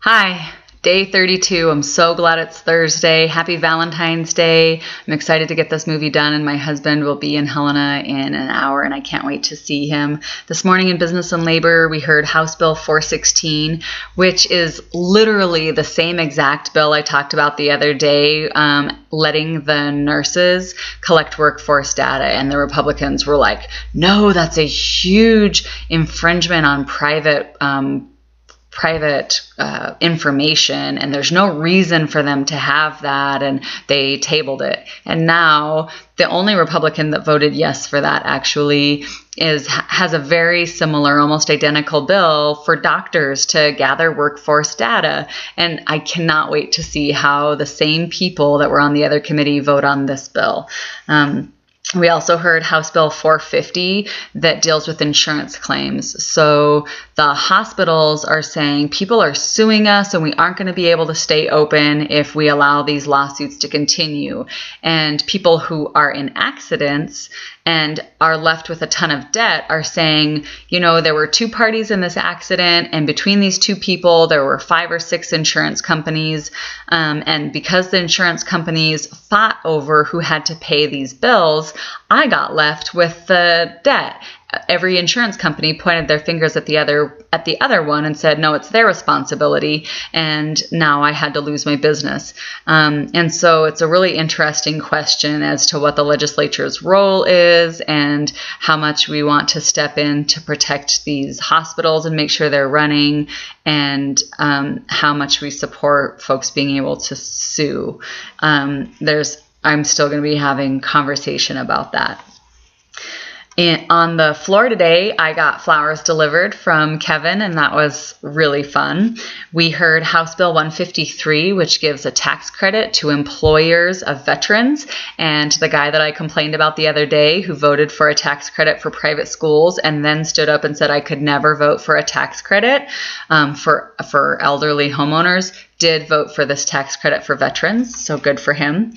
Hi, day 32. I'm so glad it's Thursday. Happy Valentine's Day. I'm excited to get this movie done, and my husband will be in Helena in an hour, and I can't wait to see him. This morning in Business and Labor, we heard House Bill 416, which is literally the same exact bill I talked about the other day, letting the nurses collect workforce data, and the Republicans were like, no, that's a huge infringement on private information, and there's no reason for them to have that, and they tabled it. And now the only Republican that voted yes for that actually has a very similar, almost identical bill for doctors to gather workforce data. And I cannot wait to see how the same people that were on the other committee vote on this bill. We also heard House Bill 450 that deals with insurance claims. So the hospitals are saying people are suing us and we aren't going to be able to stay open if we allow these lawsuits to continue. And people who are in accidents and are left with a ton of debt are saying, you know, there were two parties in this accident, and between these two people, there were 5 or 6 insurance companies. And because the insurance companies fought over who had to pay these bills, I got left with the debt. Every insurance company pointed their fingers at the other one and said, no, it's their responsibility. And now I had to lose my business. And so it's a really interesting question as to what the legislature's role is and how much we want to step in to protect these hospitals and make sure they're running, and how much we support folks being able to sue. I'm still going to be having conversation about that. And on the floor today, I got flowers delivered from Kevin, and that was really fun. We heard House Bill 153, which gives a tax credit to employers of veterans. And the guy that I complained about the other day, who voted for a tax credit for private schools and then stood up and said I could never vote for a tax credit for elderly homeowners, did vote for this tax credit for veterans, so good for him.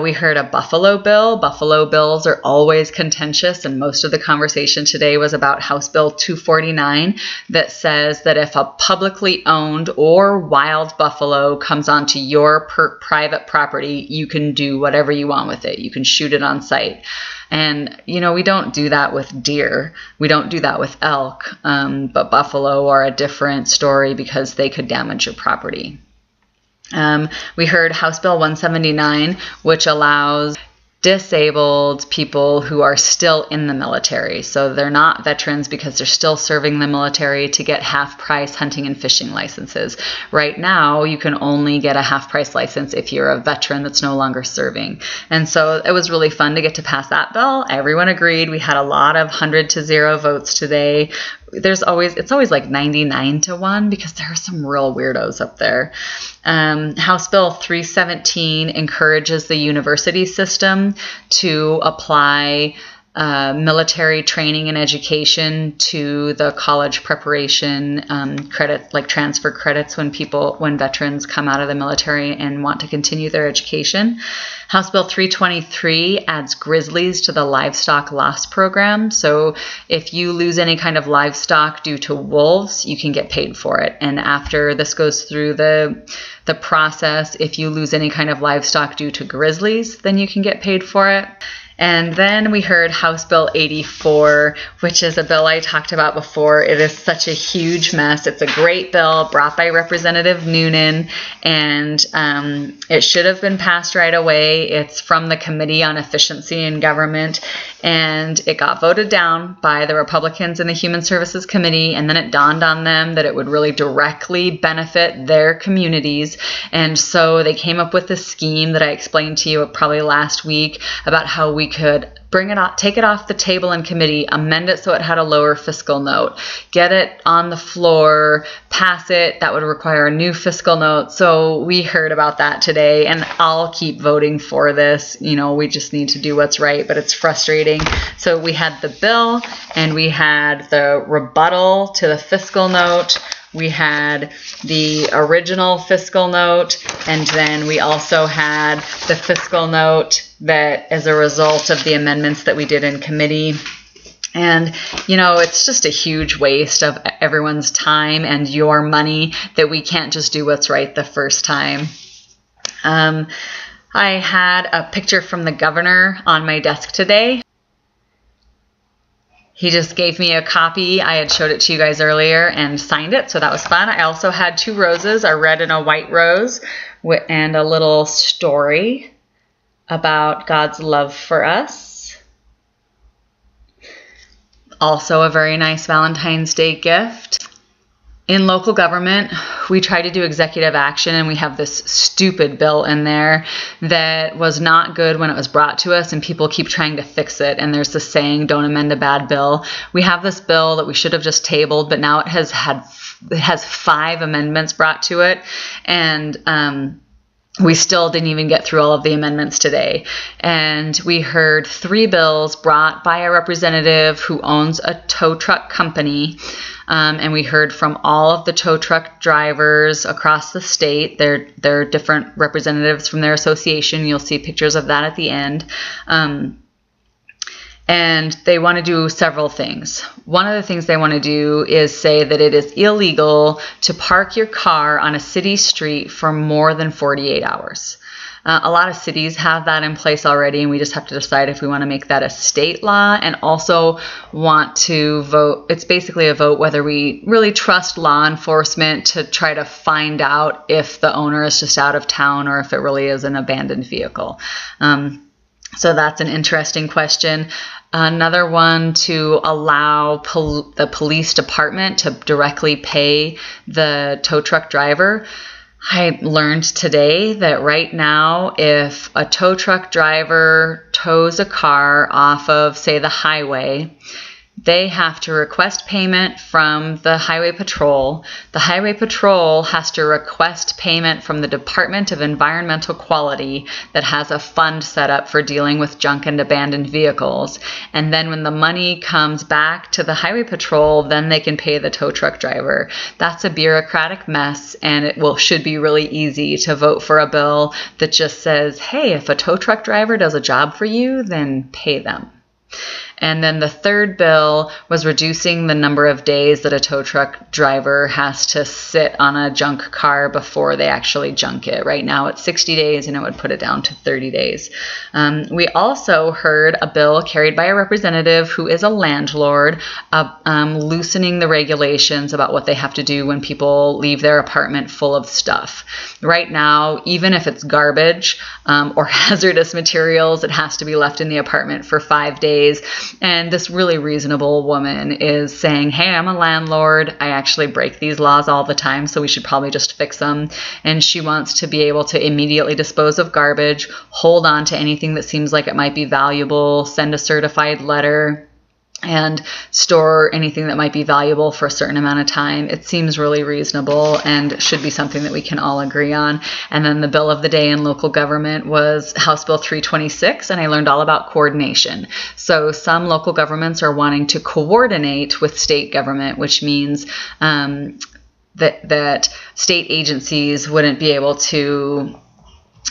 We heard a Buffalo bill. Buffalo bills are always contentious, and most of the conversation today was about House Bill 249 that says that if a publicly owned or wild buffalo comes onto your private property, you can do whatever you want with it. You can shoot it on sight. And, you know, we don't do that with deer. We don't do that with elk, but buffalo are a different story because they could damage your property. We heard House Bill 179, which allows disabled people who are still in the military, so they're not veterans because they're still serving the military, to get half-price hunting and fishing licenses. Right now, you can only get a half-price license if you're a veteran that's no longer serving. And so it was really fun to get to pass that bill. Everyone agreed. We had a lot of 100-0 votes today. It's always like 99-1 because there are some real weirdos up there. House Bill 317 encourages the university system to apply military training and education to the college preparation credit, like transfer credits when veterans come out of the military and want to continue their education. House Bill 323 adds grizzlies to the livestock loss program. So if you lose any kind of livestock due to wolves, you can get paid for it. And after this goes through the process, if you lose any kind of livestock due to grizzlies, then you can get paid for it. And then we heard House Bill 84, which is a bill I talked about before. It is such a huge mess. It's a great bill brought by Representative Noonan, and it should have been passed right away. It's from the Committee on Efficiency in Government, and it got voted down by the Republicans in the Human Services Committee, and then it dawned on them that it would really directly benefit their communities. And so they came up with this scheme that I explained to you probably last week about how we could take it off the table in committee, amend it so it had a lower fiscal note, get it on the floor, pass it. That would require a new fiscal note. So we heard about that today, and I'll keep voting for this. You know, we just need to do what's right, but it's frustrating. So we had the bill and we had the rebuttal to the fiscal note. We had the original fiscal note, and then we also had the fiscal note that as a result of the amendments that we did in committee. And, you know, it's just a huge waste of everyone's time and your money that we can't just do what's right the first time. I had a picture from the governor on my desk today. He just gave me a copy. I had showed it to you guys earlier and signed it, so that was fun. I also had 2 roses, a red and a white rose, and a little story about God's love for us. Also a very nice Valentine's Day gift. In local government, we try to do executive action, and we have this stupid bill in there that was not good when it was brought to us, and people keep trying to fix it. And there's this saying, don't amend a bad bill. We have this bill that we should have just tabled, but now it has 5 amendments brought to it. And we still didn't even get through all of the amendments today. And we heard 3 bills brought by a representative who owns a tow truck company. And we heard from all of the tow truck drivers across the state. They're different representatives from their association. You'll see pictures of that at the end. And they want to do several things. One of the things they want to do is say that it is illegal to park your car on a city street for more than 48 hours. A lot of cities have that in place already, and we just have to decide if we want to make that a state law, and also want to vote. It's basically a vote whether we really trust law enforcement to try to find out if the owner is just out of town or if it really is an abandoned vehicle. So that's an interesting question. Another one, to allow the police department to directly pay the tow truck driver. I learned today that right now, if a tow truck driver tows a car off of, say, the highway, they have to request payment from the highway patrol. The highway patrol has to request payment from the Department of Environmental Quality that has a fund set up for dealing with junk and abandoned vehicles. And then when the money comes back to the highway patrol, then they can pay the tow truck driver. That's a bureaucratic mess, and it should be really easy to vote for a bill that just says, hey, if a tow truck driver does a job for you, then pay them. And then the third bill was reducing the number of days that a tow truck driver has to sit on a junk car before they actually junk it. Right now it's 60 days, and it would put it down to 30 days. We also heard a bill carried by a representative who is a landlord, loosening the regulations about what they have to do when people leave their apartment full of stuff. Right now, even if it's garbage or hazardous materials, it has to be left in the apartment for 5 days. And this really reasonable woman is saying, hey, I'm a landlord. I actually break these laws all the time, so we should probably just fix them. And she wants to be able to immediately dispose of garbage, hold on to anything that seems like it might be valuable, send a certified letter, and store anything that might be valuable for a certain amount of time. It seems really reasonable and should be something that we can all agree on. And then the bill of the day in local government was House Bill 326, and I learned all about coordination. So some local governments are wanting to coordinate with state government, which means that state agencies wouldn't be able to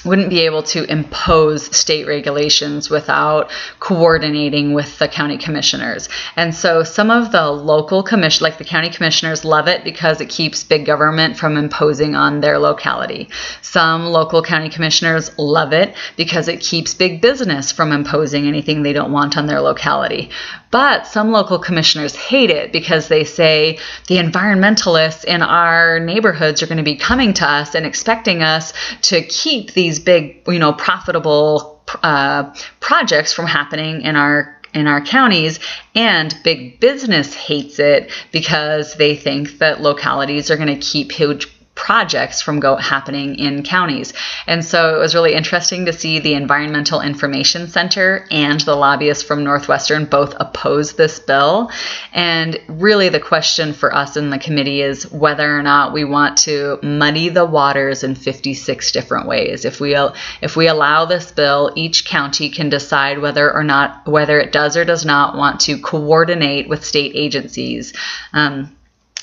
impose state regulations without coordinating with the county commissioners. And so some of the local like the county commissioners, love it because it keeps big government from imposing on their locality. Some local county commissioners love it because it keeps big business from imposing anything they don't want on their locality. But some local commissioners hate it because they say the environmentalists in our neighborhoods are going to be coming to us and expecting us to keep these big, profitable projects from happening in our counties, and big business hates it because they think that localities are going to keep huge projects from happening in counties. And so it was really interesting to see the Environmental Information Center and the lobbyists from Northwestern both oppose this bill. And really the question for us in the committee is whether or not we want to muddy the waters in 56 different ways. If we allow this bill, each county can decide whether it does or does not want to coordinate with state agencies.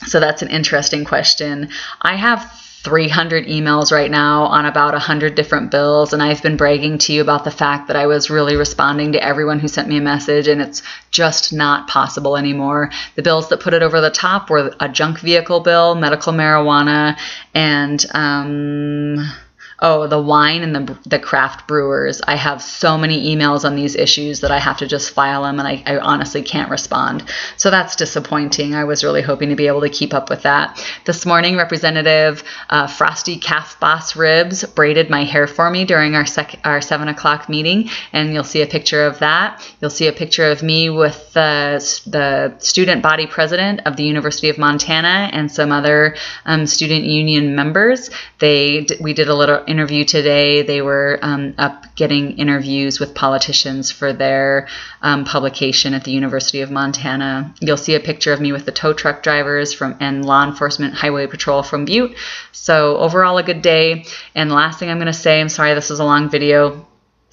So that's an interesting question. I have 300 emails right now on about 100 different bills, and I've been bragging to you about the fact that I was really responding to everyone who sent me a message, and it's just not possible anymore. The bills that put it over the top were a junk vehicle bill, medical marijuana, and the wine and the craft brewers. I have so many emails on these issues that I have to just file them, and I honestly can't respond. So that's disappointing. I was really hoping to be able to keep up with that. This morning, Representative Frosty Calf Boss Ribs braided my hair for me during our 7 o'clock meeting, and you'll see a picture of that. You'll see a picture of me with the student body president of the University of Montana and some other student union members. We did a little interview today. They were up getting interviews with politicians for their publication at the University of Montana. You'll see a picture of me with the tow truck drivers and law enforcement highway patrol from Butte. So overall, a good day. And the last thing I'm going to say, I'm sorry this is a long video,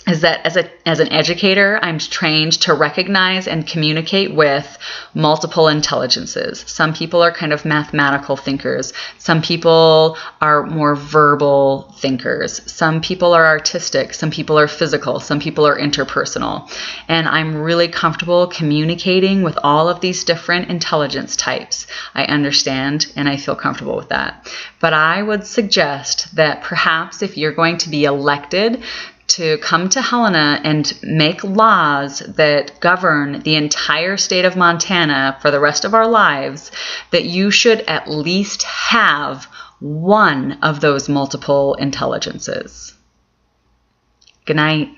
is that as an educator, I'm trained to recognize and communicate with multiple intelligences. Some people are kind of mathematical thinkers. Some people are more verbal thinkers. Some people are artistic. Some people are physical. Some people are interpersonal. And I'm really comfortable communicating with all of these different intelligence types. I understand and I feel comfortable with that. But I would suggest that perhaps if you're going to be elected to come to Helena and make laws that govern the entire state of Montana for the rest of our lives, that you should at least have one of those multiple intelligences. Good night.